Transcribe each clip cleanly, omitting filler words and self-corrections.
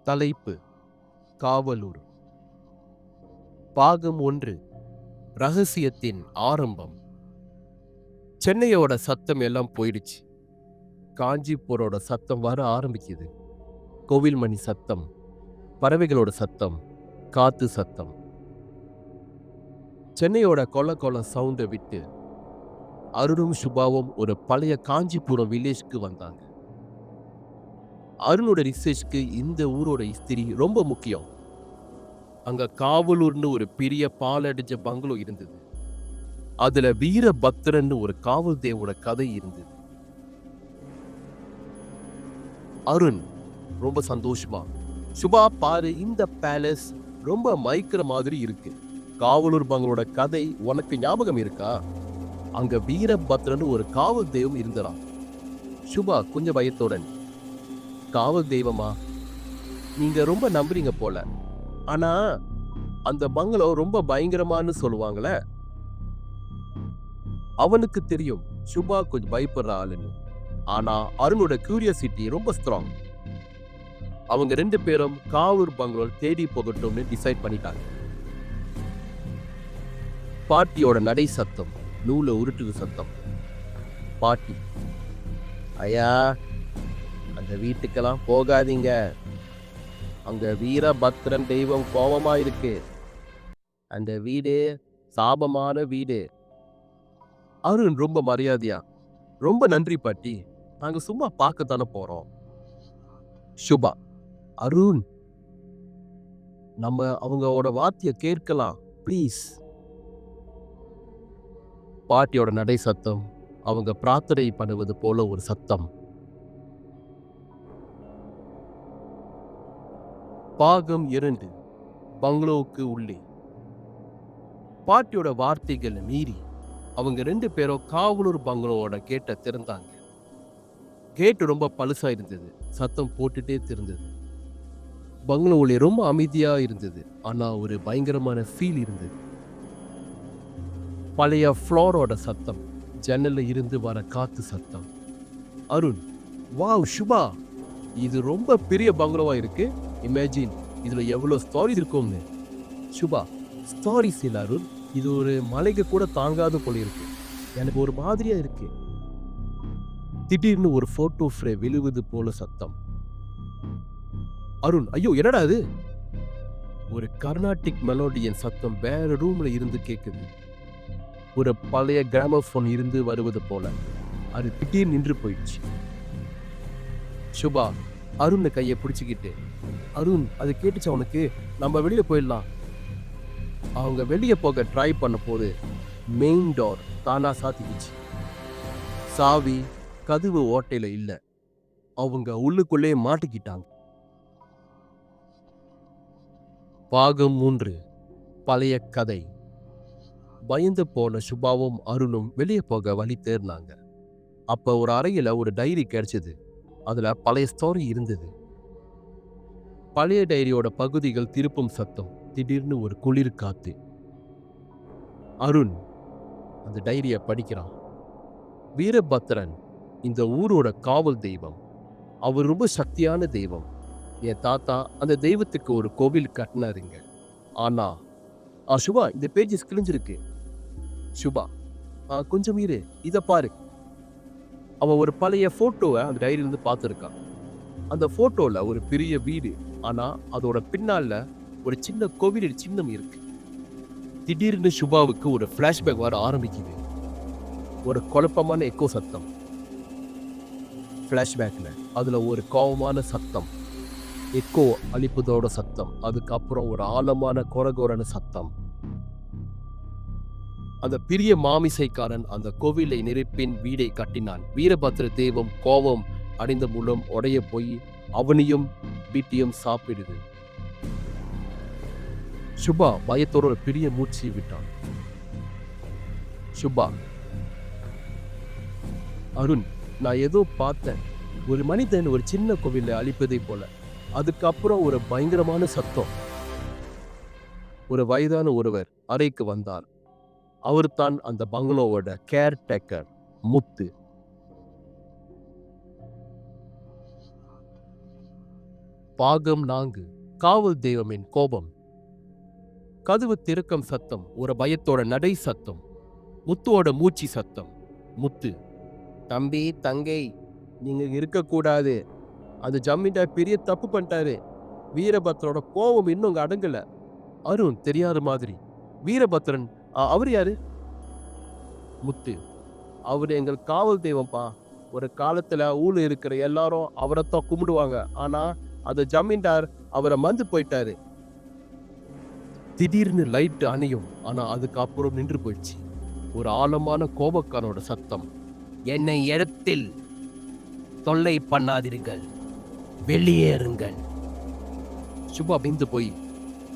தலைப்பு காவலூர். பாகம் 1. ரகசியத்தின் ஆரம்பம். சென்னையோட சத்தம் எல்லாம் போயிடுச்சு. காஞ்சிபுரோட சத்தம் வர ஆரம்பிக்குது. கோவில் மணி சத்தம், பறவைகளோட சத்தம், காத்து சத்தம். சென்னையோட கொல கொல சவுண்டை விட்டு அருணும் சுபாவும் ஒரு பழைய காஞ்சிபுரம் வில்லேஜ்க்கு வந்தாங்க. அருணோட ரிசர்ச்க்கு இந்த ஊரோட ஹிஸ்டரி ரொம்ப முக்கியம். அங்க காவலூர்னு ஒரு பெரிய பாலடைஞ்ச பங்களோ இருந்தது. அதுல வீரபத்ரன்னு ஒரு காவல் தேவோட கதை இருந்தது. அருண் ரொம்ப சந்தோஷமா, சுபா பாரு, இந்த பேலஸ் ரொம்ப மயக்கிற மாதிரி இருக்கு. காவலூர் பங்களோட கதை உனக்கு ஞாபகம் இருக்கா? அங்க வீரபத்ரன்னு ஒரு காவல் தெய்வம் இருந்தாராம். சுபா கொஞ்சம் பயத்துடன், காவல் தெய்வமா? நீங்க ரொம்ப நம்புறீங்க போல. ஆனா அந்த பங்களோ ரொம்ப பயங்கரமானு சொல்லுவாங்களே. அவனுக்கு தெரியும் சுபா கொஞ்சம் பயப்படுற ஆளுன்னு. ஆனா அருணோட கியூரியாசிட்டி ரொம்ப ஸ்ட்ராங். அவங்க 2 பேரும் காவூர் பங்களோ தேடி போகட்டும்னு டிசைட் பண்ணிட்டாங்க. பாட்டியோட நடை சத்தம், நூலை உருட்டுது சத்தம். பாட்டி, ஐயா, அந்த வீட்டுக்கெல்லாம் போகாதீங்க. அங்க வீரபத்ரன் தெய்வம் கோபமா இருக்கு. அந்த வீடு சாபமான வீடு. அருண் ரொம்ப மரியாதையா, ரொம்ப நன்றி பாட்டி, நாங்க சும்மா பார்க்கத்தானே போறோம். சுபா, அருண், நம்ம அவங்களோட வார்த்தையை கேட்கலாம் ப்ளீஸ். பாட்டியோட நடை சத்தம், அவங்க பிரார்த்தனை பண்ணுவது போல ஒரு சத்தம். பாகம் 2. பங்களோவுக்கு உள்ளே. பாட்டியோட வார்த்தைகளை மீறி அவங்க 2 பேரும் காவலூர் பங்களோவோட கேட்டை திறந்தாங்க. கேட்டு ரொம்ப பழுசா இருந்தது. சத்தம் போட்டுட்டே திறந்தது. பங்களோவுல ரொம்ப அமைதியா இருந்தது. ஆனா ஒரு பயங்கரமான ஃபீல் இருந்தது. பழைய ஃப்ளோரோட சத்தம், ஜன்னல்ல இருந்து வர காத்து சத்தம். அருண், வாவ் சுபா, இது ரொம்ப பெரிய பங்களோவா இருக்கு. இமேஜின் இதுல எவ்வளவு ஸ்டோரிஸ் இருக்கும்னு. சுபா, ஸ்டோரிஸ் இல்ல அருண், இது ஒரு மலைக்கு கூட தாங்காத போல இருக்கு. எனக்கு ஒரு மாதிரியா இருக்கு. திடீர்னு ஒரு போட்டோ ஃப்ரேம் விழுவது போல சத்தம். அருண், ஐயோ என்னடா அது? ஒரு கர்நாடிக் மெலோடியன் சத்தம் வேற ரூம்ல இருந்து கேட்குது. ஒரு பழைய கிராமபோன் இருந்து வருவது போல. அது திடீர் நின்று போயிடுச்சு. சுபா அருண் கையை பிடிச்சுக்கிட்டு, அருண், அது கேட்டுச்சா உனக்கு? நம்ம வெளியே போயிடலாம். அவங்க வெளியே போக ட்ரை பண்ண போது மெயின் டோர் தானா சாத்திக்கிச்சு. சாவி கதவு ஓட்டையில இல்ல. அவங்க உள்ளுக்குள்ளே மாட்டிக்கிட்டாங்க. பாகம் 3. பழைய கதை. பயந்து போன சுபாவும் அருணும் வெளியே போக வழி தேர்னாங்க. அப்ப ஒரு அறையில ஒரு டைரி கிடைச்சது. அதுல பழைய ஸ்டோரி இருந்தது. பழைய டைரியோட பகுதிகள் திருப்பும் சத்தம். திடீர்னு ஒரு குளிர் காத்து. அருண் அந்த டைரிய படிக்கிறான். வீரபத்ரன் இந்த ஊரோட காவல் தெய்வம். அவர் ரொம்ப சக்தியான தெய்வம். என் தாத்தா அந்த தெய்வத்துக்கு ஒரு கோவில் கட்டினாருங்க. ஆனா சுபா, இந்த பேஜஸ் கிழிஞ்சிருக்கு. சுபா, கொஞ்சம் இரு, இத பாரு. அவன் ஒரு பழைய போட்டோவை அந்த டைரியில இருந்து பார்த்துருக்கான். அந்த போட்டோல ஒரு பெரிய வீடு, ஆனா அதோட பின்னால ஒரு சின்ன கோவில் சின்னம் இருக்கு. திடீர்னு சுபாவுக்கு ஒரு பிளாஷ்பேக் வர ஆரம்பிக்குது. ஒரு குழப்பமான எக்கோ சத்தம். பிளாஷ்பேக்ல அதுல ஒரு கோபமான சத்தம், எக்கோ அழிப்பதோட சத்தம். அதுக்கப்புறம் ஒரு ஆழமான கொரகொரன சத்தம். அந்த பெரிய மாமிசைக்காரன் அந்த கோவிலை நெருப்பின் வீடை கட்டினான். வீரபத்ர தெய்வம் கோபம் அடைந்த மூலம் உடைய போய் அவனையும் வீட்டையும் சாப்பிடுது. சுபா பயத்தோட ஒரு பெரிய மூச்சு விட்டான். சுபா, அருண், நான் ஏதோ பார்த்தேன். ஒரு மனிதன் ஒரு சின்ன கோவிலை அழிப்பதை போல. அதுக்கப்புறம் ஒரு பயங்கரமான சத்தம். ஒரு வயதான ஒருவர் அறைக்கு வந்தார். அவர் தான் அந்த பங்களோவோட கேர்டேக்கர் முத்து. பாகம் 4. காவல் தெய்வமின் கோபம். கதவு திறக்கும் சத்தம், ஒரு பயத்தோட நடை சத்தம், முத்துவோட மூச்சு சத்தம். முத்து: தம்பி, தங்கை, நீங்க இருக்கக்கூடாது. அந்த ஜமீன்தார் பெரிய தப்பு பண்ணிட்டாரு. வீரபத்ரனோட கோபம் இன்னும் அடங்கல. அருண் தெரியாத மாதிரி: வீரபத்ரன் அவர் யாரு? முத்து: அவர் எங்கள் காவல் தெய்வம்ப்பா. ஒரு காலத்துல ஊர்ல இருக்கிற எல்லாரும் அவரைத்தான் கும்பிடுவாங்க. ஆனா அந்த ஜமீன்தார் அவரை மறந்து போயிட்டாரு. திடீர்னு லைட் அணையும். ஆனா அதுக்கப்புறம் நின்று போயிடுச்சு. ஒரு ஆழமான கோபக்காரனோட சத்தம்: என்னை இடத்தில் தொல்லை பண்ணாதீர்கள், வெளியேறுங்கள். சுபா பிந்து போய்: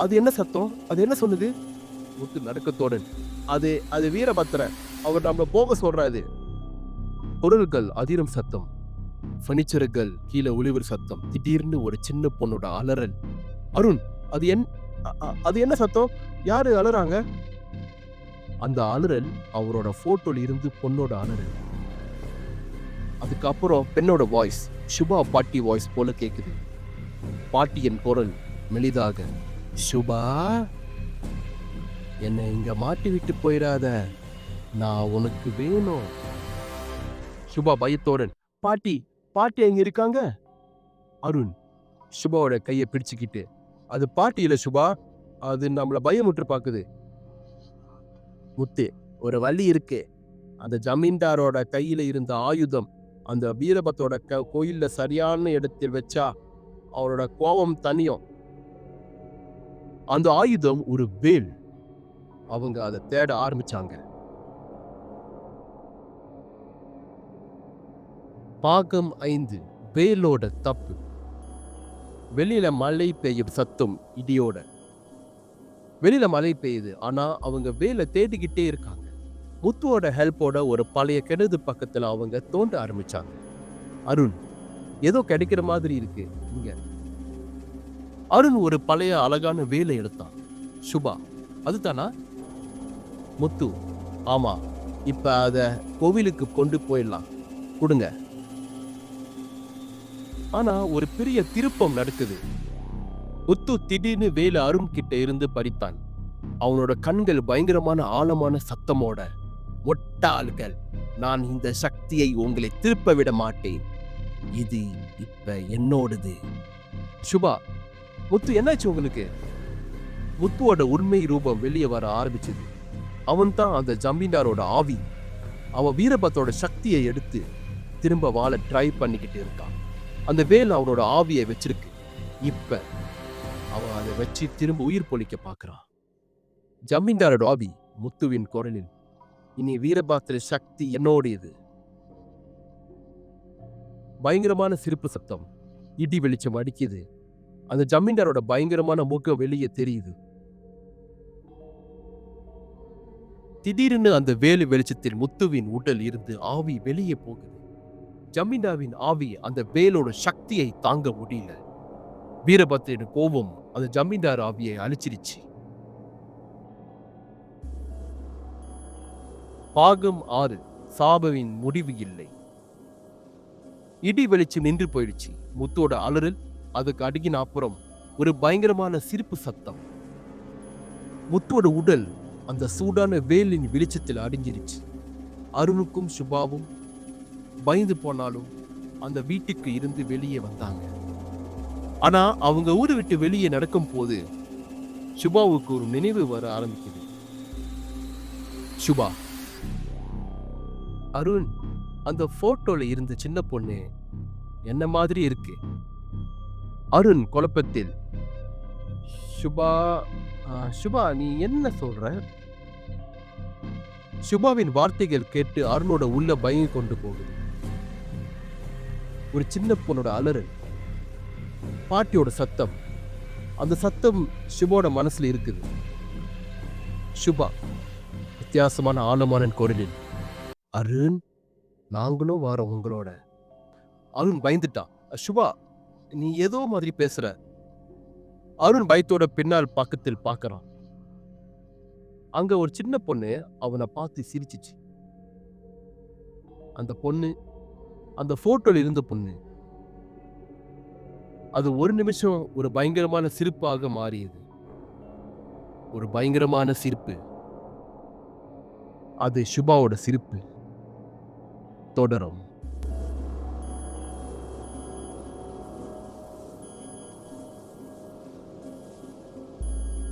அது என்ன சத்தம்? அது என்ன சொல்லுது? முத்து நடுக்கத்தோடன்: அது வீரபத்ரன். அவர் நம்மள போக சொல்றாரு. பொருள்கள் அதிரும் சத்தம், பர்னிச்சர்கள் கீழே ஒளிவர் சத்தம். திடீர்னு ஒரு சின்ன பொண்ணோட அலறல். அருண்: அது என்ன சத்தம்? யாரு அலறாங்க? அந்த அலறல் அவரோட போட்டோல இருந்து பொண்ணோட அலறல். அதுக்கப்புறம் பெண்ணோட வாய்ஸ், சுபா பாட்டி வாய்ஸ் போல கேக்குது. பாட்டியின் குரல் மெலிதாக: சுபா, என்னை இங்க மாட்டி விட்டு போயிடாத, நான் உனக்கு வேணும். சுபா பயத்தோடன்: பாட்டி, பாட்டி எங்க இருக்காங்க? அருண் சுபாவோட கையை பிடிச்சுக்கிட்டு: அது பாட்டி இல்ல சுபா, அது நம்மள பயமுற்று பாக்குது. முத்து: ஒரு வழி இருக்கு. அந்த ஜமீன்தாரோட கையில இருந்த ஆயுதம் அந்த வீரபத்தோட கோயில்ல சரியான இடத்தில் வச்சா அவரோட கோபம் தனியும். அந்த ஆயுதம் ஒரு வேல். அவங்க அதை தேட ஆரம்பிச்சாங்க. பாகம் 5. வேலோட தப்பு. வெளியில மழை பெய்யும் சத்தம் இடியோட. வெளியில மழை பெய்யுது. ஆனா அவங்க வேலை தேடிக்கிட்டே இருக்காங்க. முத்துவோட ஹெல்ப்போட ஒரு பழைய கிணறு பக்கத்துல அவங்க தோண்ட ஆரம்பிச்சாங்க. அருண்: ஏதோ கிடைக்கிற மாதிரி இருக்கு இங்க. அருண் ஒரு பழைய அழகான வேலை எடுத்தான். சுபா: அதுதானா? முத்து: ஆமா, இப்ப அத கோவிலுக்கு கொண்டு போயிடலாம், கொடுங்க. ஆனா ஒரு பெரிய திருப்பம் நடக்குது. முத்து திடீர்னு வேலை அருண் கிட்ட இருந்து பறித்தான். அவனோட கண்கள் பயங்கரமான ஆழமான சத்தமோட: முட்டாள்கள், நான் இந்த சக்தியை உங்களை திருப்ப விட மாட்டேன். இது இப்ப என்னோடது. சுபா: முத்து, என்னாச்சு உங்களுக்கு? முத்துவோட உண்மை ரூபம் வெளியே வர ஆரம்பிச்சது. அவன் தான் அந்த ஜமீன்தாரோட ஆவி. அவன் வீரபத்தோட சக்தியை எடுத்து திரும்ப வாழ ட்ரை பண்ணிக்கிட்டு இருக்கான். அந்த வேல் அவனோட ஆவியை வச்சிருக்கு. இப்ப அவன் அதை வச்சு திரும்ப உயிர் பொழிக்க பார்க்கிறான். ஜமீன்தாரோட ஆவி முத்துவின் குரலில்: இனி வீரபாத்திர சக்தி என்னோடையது. பயங்கரமான சிரிப்பு சத்தம், இடி வெளிச்சம் அடிக்குது. அந்த ஜமீன்தாரோட பயங்கரமான முகம் வெளியே தெரியுது. திடீர்னு அந்த வேலு வெளிச்சத்தில் முத்துவின் உடல் இருந்து ஆவி வெளியே போகுது. ஜமீன்தாரின் ஆவி அந்த வேலோட சக்தியை தாங்க முடியல. வீரபத்திரின் கோபம் அந்த ஜமீன்தார் ஆவியை அழிச்சிருச்சு. பாகம் 6. சாபவின் முடிவு இல்லை. இடி வெளிச்சம் நின்று போயிடுச்சு. முத்தோட அலறல், அதுக்கு அடிக்கின அப்புறம் ஒரு பயங்கரமான சிரிப்பு சத்தம். முத்தோட உடல் அந்த சூடான வேலின் வெளிச்சத்தில் அடிஞ்சிருச்சு. அருணுக்கும் சுபாவும் பயந்து போனாலும் அந்த வீட்டுக்கு இருந்து வெளியே வந்தாங்க. ஆனா அவங்க ஊரை விட்டு வெளியே நடக்கும் போது சுபாவுக்கு ஒரு நினைவு வர ஆரம்பிக்குது. சுபா: அருண், அந்த போட்டோல இருந்த சின்ன பொண்ணு என்ன மாதிரி இருக்கு. அருண் குழப்பத்தில்: சுபா, சுபா, நீ என்ன சொல்ற? சுபாவின் வார்த்தைகள் கேட்டு அருணோட உள்ள பயம் கொண்டு போகுது. ஒரு சின்ன பொண்ணோட அலறல், பாட்டியோட சத்தம். அந்த சத்தம் சுபாவோட மனசுல இருக்குது. சுபா வித்தியாசமான ஆழமான குரலில்: அருண், நாங்களும் வரோம் உங்களோட. அருண் பயந்துட்டான். சுபா, நீ ஏதோ மாதிரி பேசுற. அருண் பயத்தோட பின்னால் பக்கத்தில் பார்க்கறான். அங்க ஒரு சின்ன பொண்ணு அவனை பார்த்து சிரிச்சிச்சு. அந்த பொண்ணு அந்த போட்டோல இருந்த பொண்ணு. அது ஒரு நிமிஷம் ஒரு பயங்கரமான சிரிப்பாக மாறியது. ஒரு பயங்கரமான சிரிப்பு. அது சுபாவோட சிரிப்பு. தொடரும்.